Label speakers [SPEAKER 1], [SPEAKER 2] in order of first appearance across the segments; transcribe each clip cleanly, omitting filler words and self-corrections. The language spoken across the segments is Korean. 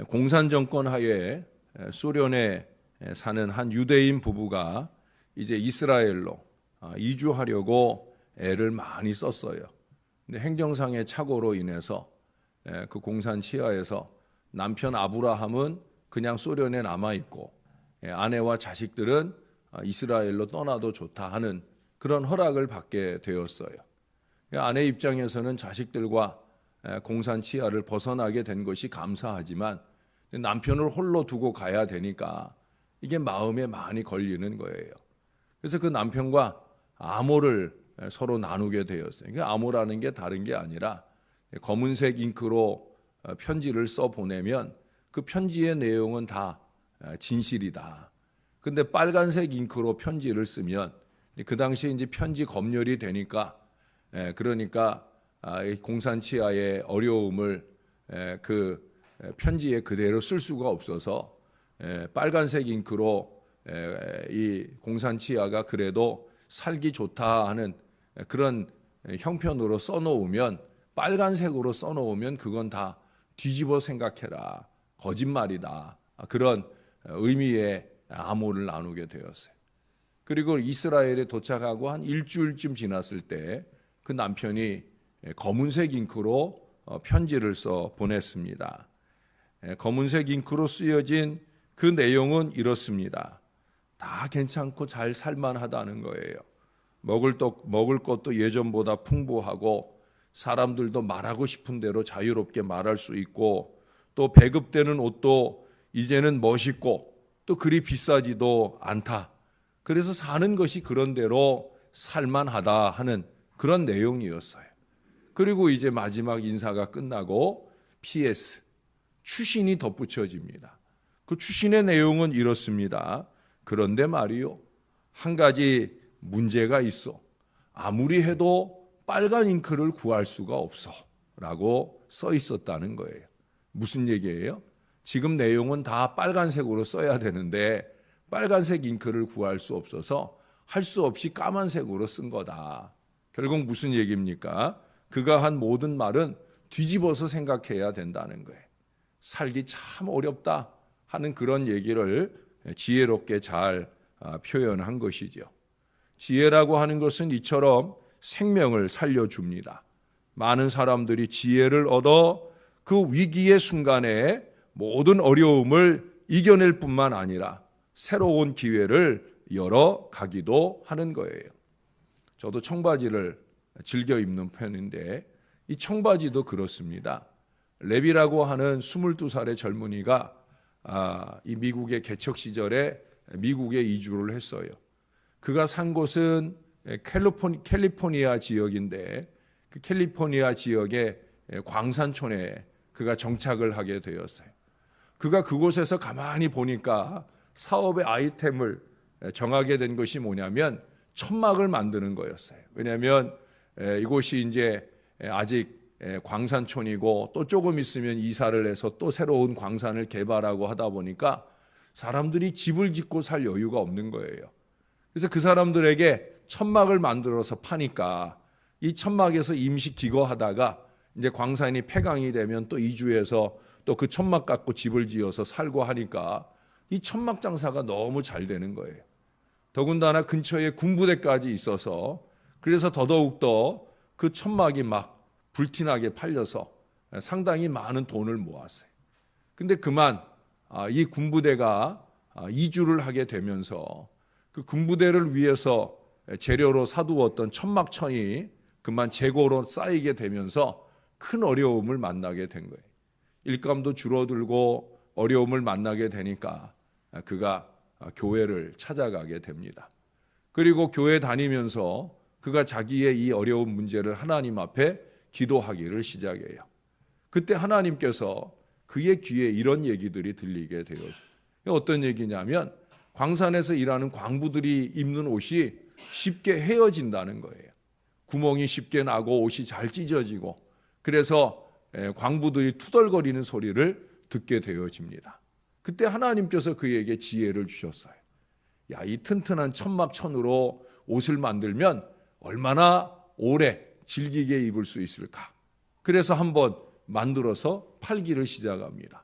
[SPEAKER 1] 공산 정권 하에 소련에 사는 한 유대인 부부가 이제 이스라엘로 이주하려고 애를 많이 썼어요. 근데 행정상의 착오로 인해서 그 공산 치하에서 남편 아브라함은 그냥 소련에 남아 있고 아내와 자식들은 이스라엘로 떠나도 좋다 하는 그런 허락을 받게 되었어요. 아내 입장에서는 자식들과 공산 치하를 벗어나게 된 것이 감사하지만 남편을 홀로 두고 가야 되니까 이게 마음에 많이 걸리는 거예요. 그래서 그 남편과 암호를 서로 나누게 되었어요. 암호라는 게 다른 게 아니라 검은색 잉크로 편지를 써 보내면 그 편지의 내용은 다 진실이다. 근데 빨간색 잉크로 편지를 쓰면 그 당시에 이제 편지 검열이 되니까 그러니까 공산 치하의 어려움을 그 편지에 그대로 쓸 수가 없어서 빨간색 잉크로 이 공산 치하가 그래도 살기 좋다 하는 그런 형편으로 써놓으면 빨간색으로 써놓으면 그건 다 뒤집어 생각해라. 거짓말이다. 그런 의미의 암호를 나누게 되었어요. 그리고 이스라엘에 도착하고 한 일주일쯤 지났을 때 그 남편이 검은색 잉크로 편지를 써 보냈습니다. 검은색 잉크로 쓰여진 그 내용은 이렇습니다. 다 괜찮고 잘 살만하다는 거예요. 먹을 것도 예전보다 풍부하고 사람들도 말하고 싶은 대로 자유롭게 말할 수 있고 또 배급되는 옷도 이제는 멋있고 또 그리 비싸지도 않다. 그래서 사는 것이 그런 대로 살만하다 하는 그런 내용이었어요. 그리고 이제 마지막 인사가 끝나고 PS, 추신이 덧붙여집니다. 그 추신의 내용은 이렇습니다. 그런데 말이요, 한 가지 문제가 있어. 아무리 해도 빨간 잉크를 구할 수가 없어 라고 써 있었다는 거예요. 무슨 얘기예요? 지금 내용은 다 빨간색으로 써야 되는데 빨간색 잉크를 구할 수 없어서 할 수 없이 까만색으로 쓴 거다. 결국 무슨 얘기입니까? 그가 한 모든 말은 뒤집어서 생각해야 된다는 거예요. 살기 참 어렵다 하는 그런 얘기를 지혜롭게 잘 표현한 것이죠. 지혜라고 하는 것은 이처럼 생명을 살려줍니다. 많은 사람들이 지혜를 얻어 그 위기의 순간에 모든 어려움을 이겨낼 뿐만 아니라 새로운 기회를 열어가기도 하는 거예요. 저도 청바지를 즐겨 입는 편인데 이 청바지도 그렇습니다. 레비라고 하는 22살의 젊은이가 이 미국의 개척 시절에 미국에 이주를 했어요. 그가 산 곳은 캘리포니아 지역인데 그 캘리포니아 지역의 광산촌에 그가 정착을 하게 되었어요. 그가 그곳에서 가만히 보니까 사업의 아이템을 정하게 된 것이 뭐냐면 천막을 만드는 거였어요. 왜냐하면 이곳이 이제 아직 광산촌이고 또 조금 있으면 이사를 해서 또 새로운 광산을 개발하고 하다 보니까 사람들이 집을 짓고 살 여유가 없는 거예요. 그래서 그 사람들에게 천막을 만들어서 파니까 이 천막에서 임시 기거하다가 이제 광산이 폐광이 되면 또 이주해서 또 그 천막 갖고 집을 지어서 살고 하니까 이 천막 장사가 너무 잘 되는 거예요. 더군다나 근처에 군부대까지 있어서 그래서 더더욱더 그 천막이 막 불티나게 팔려서 상당히 많은 돈을 모았어요. 근데 그만 이 군부대가 이주를 하게 되면서 그 군부대를 위해서 재료로 사두었던 천막천이 그만 재고로 쌓이게 되면서 큰 어려움을 만나게 된 거예요. 일감도 줄어들고 어려움을 만나게 되니까 그가 교회를 찾아가게 됩니다. 그리고 교회 다니면서 그가 자기의 이 어려운 문제를 하나님 앞에 기도하기를 시작해요. 그때 하나님께서 그의 귀에 이런 얘기들이 들리게 돼요. 어떤 얘기냐면 광산에서 일하는 광부들이 입는 옷이 쉽게 헤어진다는 거예요. 구멍이 쉽게 나고 옷이 잘 찢어지고 그래서 광부들이 투덜거리는 소리를 듣게 되어집니다. 그때 하나님께서 그에게 지혜를 주셨어요. 야, 이 튼튼한 천막천으로 옷을 만들면 얼마나 오래 질기게 입을 수 있을까? 그래서 한번 만들어서 팔기를 시작합니다.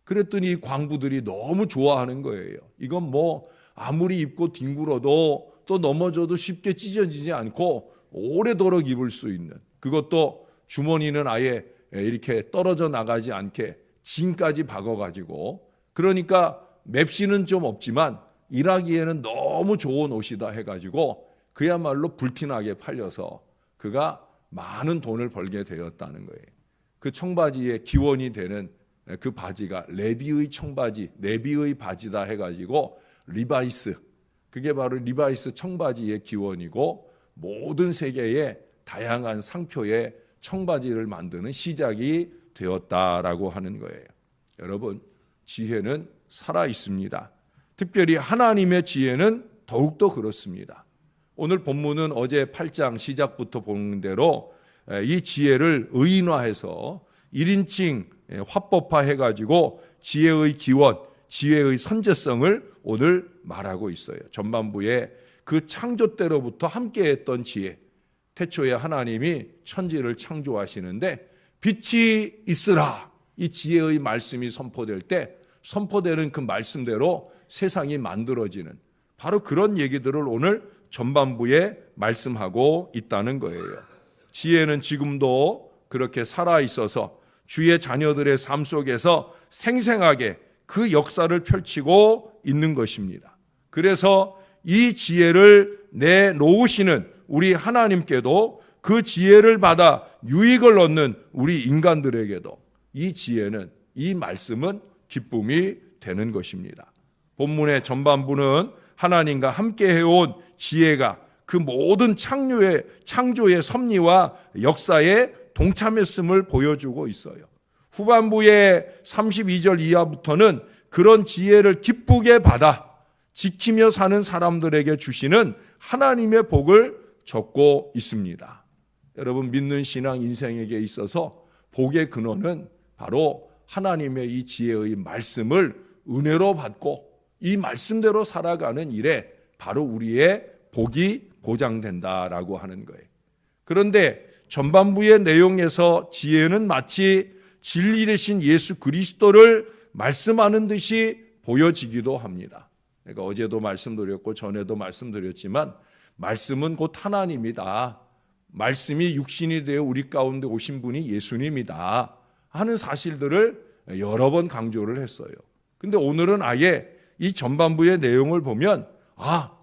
[SPEAKER 1] 그랬더니 이 광부들이 너무 좋아하는 거예요. 이건 뭐 아무리 입고 뒹굴어도 또 넘어져도 쉽게 찢어지지 않고 오래도록 입을 수 있는, 그것도 주머니는 아예 이렇게 떨어져 나가지 않게 진까지 박아가지고, 그러니까 맵시는 좀 없지만 일하기에는 너무 좋은 옷이다 해가지고 그야말로 불티나게 팔려서 그가 많은 돈을 벌게 되었다는 거예요. 그 청바지의 기원이 되는 그 바지가 레비의 청바지, 레비의 바지다 해가지고 리바이스, 그게 바로 리바이스 청바지의 기원이고 모든 세계의 다양한 상표의 청바지를 만드는 시작이 되었다라고 하는 거예요. 여러분, 지혜는 살아 있습니다. 특별히 하나님의 지혜는 더욱더 그렇습니다. 오늘 본문은 어제 8장 시작부터 보는 대로 이 지혜를 의인화해서 1인칭 화법화해가지고 지혜의 기원, 지혜의 선제성을 오늘 말하고 있어요. 전반부에 그 창조 때로부터 함께했던 지혜, 태초에 하나님이 천지를 창조하시는데 빛이 있으라, 이 지혜의 말씀이 선포될 때 선포되는 그 말씀대로 세상이 만들어지는 바로 그런 얘기들을 오늘 전반부에 말씀하고 있다는 거예요. 지혜는 지금도 그렇게 살아있어서 주의 자녀들의 삶 속에서 생생하게 그 역사를 펼치고 있는 것입니다. 그래서 이 지혜를 내놓으시는 우리 하나님께도 그 지혜를 받아 유익을 얻는 우리 인간들에게도 이 지혜는, 이 말씀은 기쁨이 되는 것입니다. 본문의 전반부는 하나님과 함께 해온 지혜가 그 모든 창조의 섭리와 역사에 동참했음을 보여주고 있어요. 후반부의 32절 이하부터는 그런 지혜를 기쁘게 받아 지키며 사는 사람들에게 주시는 하나님의 복을 적고 있습니다. 여러분, 믿는 신앙 인생에게 있어서 복의 근원은 바로 하나님의 이 지혜의 말씀을 은혜로 받고 이 말씀대로 살아가는 일에 바로 우리의 복이 보장된다라고 하는 거예요. 그런데 전반부의 내용에서 지혜는 마치 진리 되신 예수 그리스도를 말씀하는 듯이 보여지기도 합니다. 그러니까 어제도 말씀드렸고 전에도 말씀드렸지만 말씀은 곧 하나님이다, 말씀이 육신이 되어 우리 가운데 오신 분이 예수님이다 하는 사실들을 여러 번 강조를 했어요. 근데 오늘은 아예 이 전반부의 내용을 보면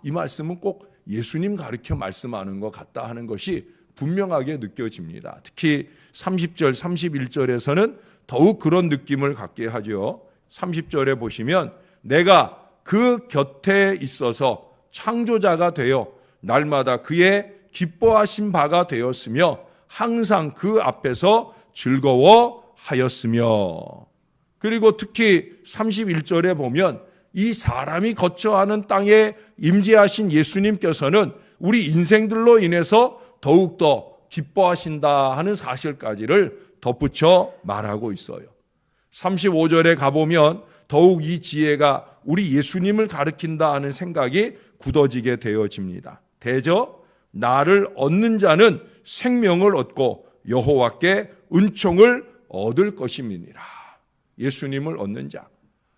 [SPEAKER 1] 이 말씀은 꼭 예수님 가르쳐 말씀하는 것 같다 하는 것이 분명하게 느껴집니다. 특히 30절, 31절에서는 더욱 그런 느낌을 갖게 하죠. 30절에 보시면 내가 그 곁에 있어서 창조자가 되어 날마다 그의 기뻐하신 바가 되었으며 항상 그 앞에서 즐거워하였으며, 그리고 특히 31절에 보면 이 사람이 거처하는 땅에 임재하신 예수님께서는 우리 인생들로 인해서 더욱더 기뻐하신다 하는 사실까지를 덧붙여 말하고 있어요. 35절에 가보면 더욱 이 지혜가 우리 예수님을 가리킨다 하는 생각이 굳어지게 되어집니다. 대저 나를 얻는 자는 생명을 얻고 여호와께 은총을 얻을 것임이니라. 예수님을 얻는 자,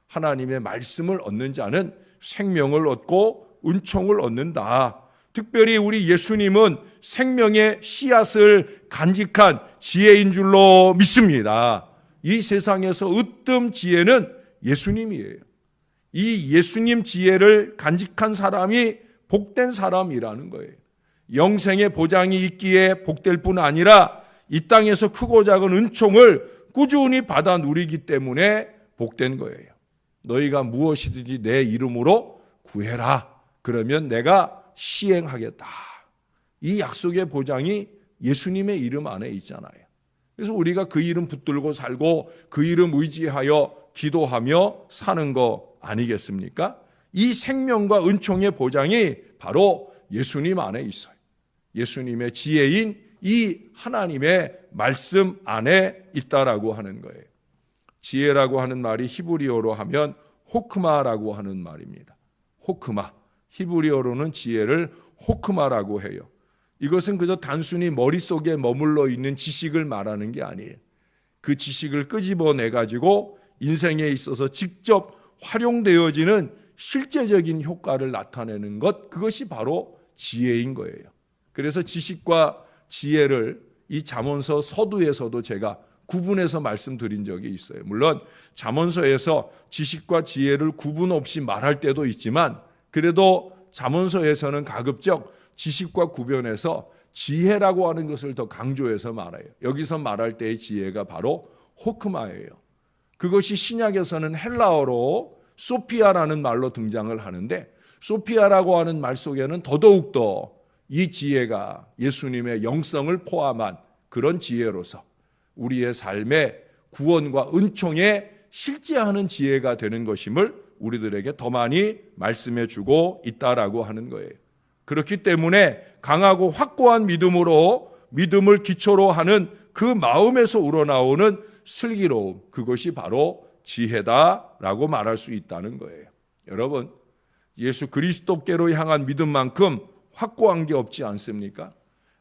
[SPEAKER 1] 하나님의 말씀을 얻는 자는 생명을 얻고 은총을 얻는다. 특별히 우리 예수님은 생명의 씨앗을 간직한 지혜인 줄로 믿습니다. 이 세상에서 으뜸 지혜는 예수님이에요. 이 예수님 지혜를 간직한 사람이 복된 사람이라는 거예요. 영생의 보장이 있기에 복될 뿐 아니라 이 땅에서 크고 작은 은총을 꾸준히 받아 누리기 때문에 복된 거예요. 너희가 무엇이든지 내 이름으로 구해라. 그러면 내가 시행하겠다. 이 약속의 보장이 예수님의 이름 안에 있잖아요. 그래서 우리가 그 이름 붙들고 살고 그 이름 의지하여 기도하며 사는 거 아니겠습니까? 이 생명과 은총의 보장이 바로 예수님 안에 있어요. 예수님의 지혜인 이 하나님의 말씀 안에 있다라고 하는 거예요. 지혜라고 하는 말이 히브리어로 하면 호크마라고 하는 말입니다. 호크마. 히브리어로는 지혜를 호크마라고 해요. 이것은 그저 단순히 머릿속에 머물러 있는 지식을 말하는 게 아니에요. 그 지식을 끄집어내 가지고 인생에 있어서 직접 활용되어지는 실제적인 효과를 나타내는 것, 그것이 바로 지혜인 거예요. 그래서 지식과 지혜를 이 잠언서 서두에서도 제가 구분해서 말씀드린 적이 있어요. 물론 잠언서에서 지식과 지혜를 구분 없이 말할 때도 있지만, 그래도 잠언서에서는 가급적 지식과 구별해서 지혜라고 하는 것을 더 강조해서 말해요. 여기서 말할 때의 지혜가 바로 호크마예요. 그것이 신약에서는 헬라어로 소피아라는 말로 등장을 하는데, 소피아라고 하는 말 속에는 더더욱더 이 지혜가 예수님의 영성을 포함한 그런 지혜로서 우리의 삶의 구원과 은총에 실제하는 지혜가 되는 것임을 우리들에게 더 많이 말씀해 주고 있다라고 하는 거예요. 그렇기 때문에 강하고 확고한 믿음을 기초로 하는 그 마음에서 우러나오는 슬기로움, 그것이 바로 지혜다라고 말할 수 있다는 거예요. 여러분, 예수 그리스도께로 향한 믿음만큼 확고한 게 없지 않습니까?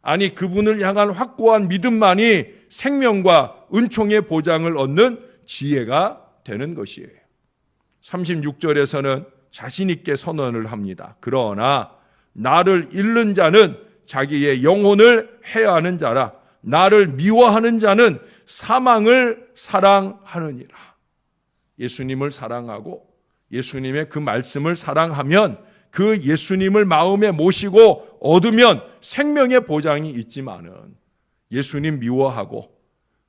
[SPEAKER 1] 아니, 그분을 향한 확고한 믿음만이 생명과 은총의 보장을 얻는 지혜가 되는 것이에요. 36절에서는 자신 있게 선언을 합니다. 그러나 나를 잃는 자는 자기의 영혼을 해하는 자라. 나를 미워하는 자는 사망을 사랑하느니라. 예수님을 사랑하고 예수님의 그 말씀을 사랑하면, 그 예수님을 마음에 모시고 얻으면 생명의 보장이 있지만은, 예수님 미워하고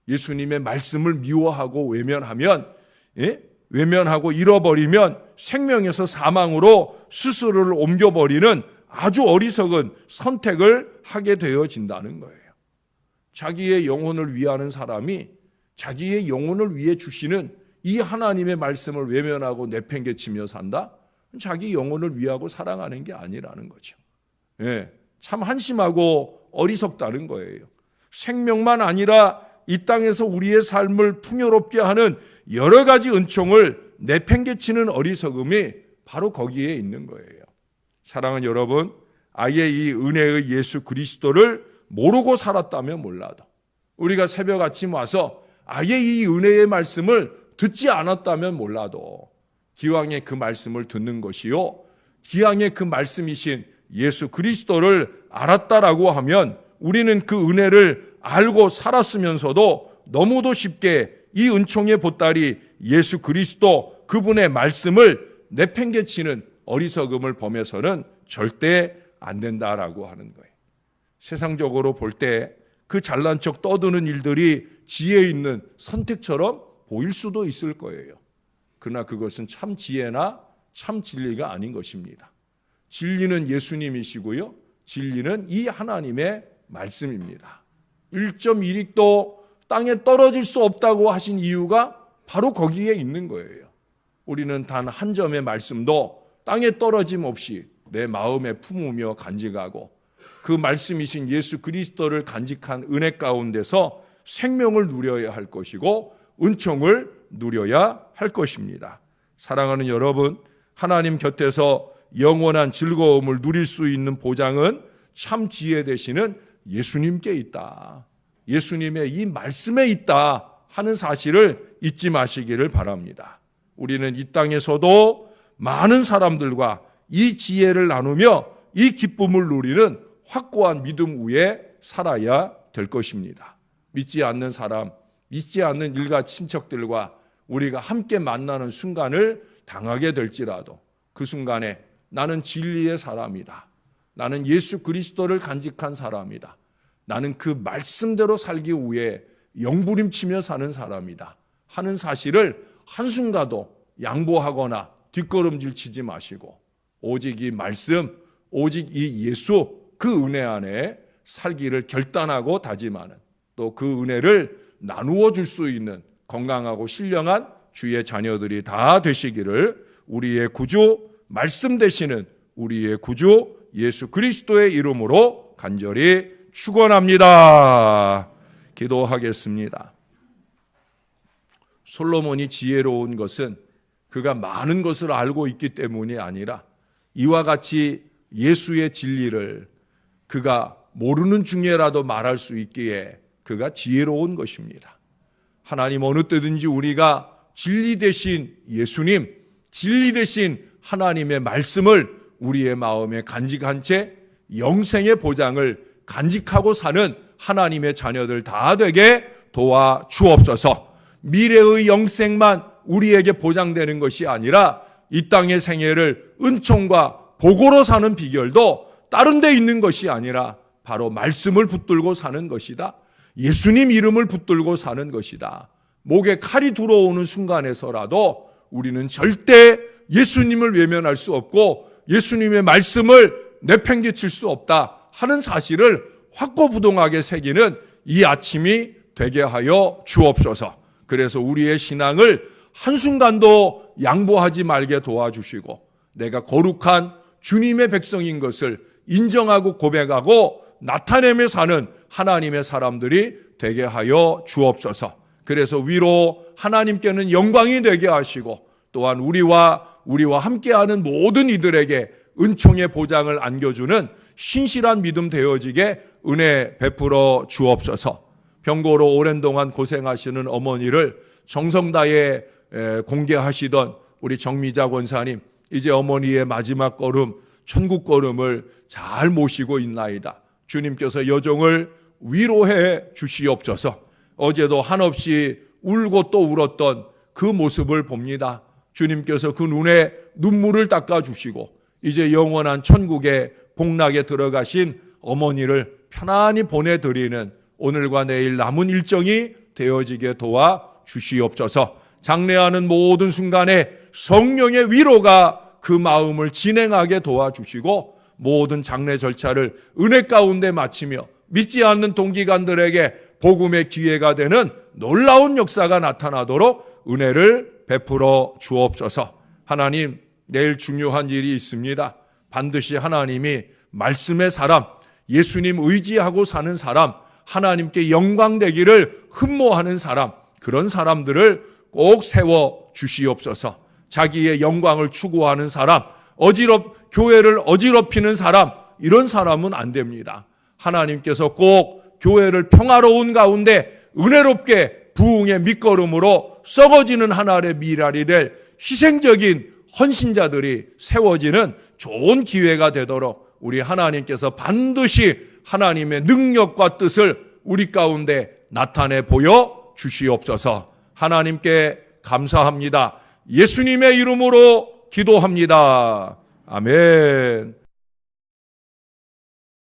[SPEAKER 1] 예수님의 말씀을 미워하고 외면하고 잃어버리면 생명에서 사망으로 스스로를 옮겨버리는 아주 어리석은 선택을 하게 되어진다는 거예요. 자기의 영혼을 위하는 사람이 자기의 영혼을 위해 주시는 이 하나님의 말씀을 외면하고 내팽개치며 산다? 자기 영혼을 위하고 사랑하는 게 아니라는 거죠. 참 한심하고 어리석다는 거예요. 생명만 아니라 이 땅에서 우리의 삶을 풍요롭게 하는 여러 가지 은총을 내팽개치는 어리석음이 바로 거기에 있는 거예요. 사랑하는 여러분, 아예 이 은혜의 예수 그리스도를 모르고 살았다면 몰라도, 우리가 새벽 아침 와서 아예 이 은혜의 말씀을 듣지 않았다면 몰라도, 기왕에 그 말씀을 듣는 것이요, 기왕에 그 말씀이신 예수 그리스도를 알았다라고 하면, 우리는 그 은혜를 알고 살았으면서도 너무도 쉽게 이 은총의 보따리 예수 그리스도, 그분의 말씀을 내팽개치는 어리석음을 범해서는 절대 안 된다라고 하는 거예요. 세상적으로 볼 때 그 잘난 척 떠드는 일들이 지혜 있는 선택처럼 보일 수도 있을 거예요. 그러나 그것은 참 지혜나 참 진리가 아닌 것입니다. 진리는 예수님이시고요, 진리는 이 하나님의 말씀입니다. 1.1릭도 땅에 떨어질 수 없다고 하신 이유가 바로 거기에 있는 거예요. 우리는 단 한 점의 말씀도 땅에 떨어짐 없이 내 마음에 품으며 간직하고, 그 말씀이신 예수 그리스도를 간직한 은혜 가운데서 생명을 누려야 할 것이고 은총을 누려야 할 것입니다. 사랑하는 여러분, 하나님 곁에서 영원한 즐거움을 누릴 수 있는 보장은 참 지혜 되시는 예수님께 있다, 예수님의 이 말씀에 있다 하는 사실을 잊지 마시기를 바랍니다. 우리는 이 땅에서도 많은 사람들과 이 지혜를 나누며 이 기쁨을 누리는 확고한 믿음 위에 살아야 될 것입니다. 믿지 않는 사람, 믿지 않는 일가 친척들과 우리가 함께 만나는 순간을 당하게 될지라도, 그 순간에 나는 진리의 사람이다, 나는 예수 그리스도를 간직한 사람이다, 나는 그 말씀대로 살기 위해 영부림치며 사는 사람이다 하는 사실을 한순간도 양보하거나 뒷걸음질 치지 마시고, 오직 이 말씀, 오직 이 예수, 그 은혜 안에 살기를 결단하고 다짐하는, 또 그 은혜를 나누어 줄 수 있는 건강하고 신령한 주의 자녀들이 다 되시기를 우리의 구주, 말씀 되시는 우리의 구주 예수 그리스도의 이름으로 간절히 축원합니다. 기도하겠습니다. 솔로몬이 지혜로운 것은 그가 많은 것을 알고 있기 때문이 아니라, 이와 같이 예수의 진리를 그가 모르는 중에라도 말할 수 있기에 그가 지혜로운 것입니다. 하나님, 어느 때든지 우리가 진리 되신 예수님, 진리 되신 하나님의 말씀을 우리의 마음에 간직한 채 영생의 보장을 간직하고 사는 하나님의 자녀들 다 되게 도와주옵소서. 미래의 영생만 우리에게 보장되는 것이 아니라 이 땅의 생애를 은총과 복으로 사는 비결도 다른 데 있는 것이 아니라 바로 말씀을 붙들고 사는 것이다. 예수님 이름을 붙들고 사는 것이다. 목에 칼이 들어오는 순간에서라도 우리는 절대 예수님을 외면할 수 없고 예수님의 말씀을 내팽개칠 수 없다 하는 사실을 확고부동하게 새기는 이 아침이 되게 하여 주옵소서. 그래서 우리의 신앙을 한순간도 양보하지 말게 도와주시고 내가 거룩한 주님의 백성인 것을 인정하고 고백하고 나타내며 사는 하나님의 사람들이 되게 하여 주옵소서. 그래서 위로 하나님께는 영광이 되게 하시고 또한 우리와 함께하는 모든 이들에게 은총의 보장을 안겨주는 신실한 믿음 되어지게 은혜 베풀어 주옵소서. 병고로 오랜 동안 고생하시는 어머니를 정성다해 공개하시던 우리 정미자 권사님, 이제 어머니의 마지막 걸음, 천국 걸음을 잘 모시고 있나이다. 주님께서 여종을 위로해 주시옵소서. 어제도 한없이 울고 또 울었던 그 모습을 봅니다. 주님께서 그 눈에 눈물을 닦아주시고 이제 영원한 천국의 복락에 들어가신 어머니를 편안히 보내드리는 오늘과 내일 남은 일정이 되어지게 도와주시옵소서. 장례하는 모든 순간에 성령의 위로가 그 마음을 진행하게 도와주시고 모든 장례 절차를 은혜 가운데 마치며 믿지 않는 동기간들에게 복음의 기회가 되는 놀라운 역사가 나타나도록 은혜를 베풀어 주옵소서. 하나님, 내일 중요한 일이 있습니다. 반드시 하나님이 말씀의 사람, 예수님 의지하고 사는 사람, 하나님께 영광되기를 흠모하는 사람, 그런 사람들을 꼭 세워 주시옵소서. 자기의 영광을 추구하는 사람, 교회를 어지럽히는 사람, 이런 사람은 안 됩니다. 하나님께서 꼭 교회를 평화로운 가운데 은혜롭게 부흥의 밑거름으로 썩어지는 하나의 미랄이 될 희생적인 헌신자들이 세워지는 좋은 기회가 되도록 우리 하나님께서 반드시 하나님의 능력과 뜻을 우리 가운데 나타내 보여 주시옵소서. 하나님께 감사합니다. 예수님의 이름으로 기도합니다. 아멘.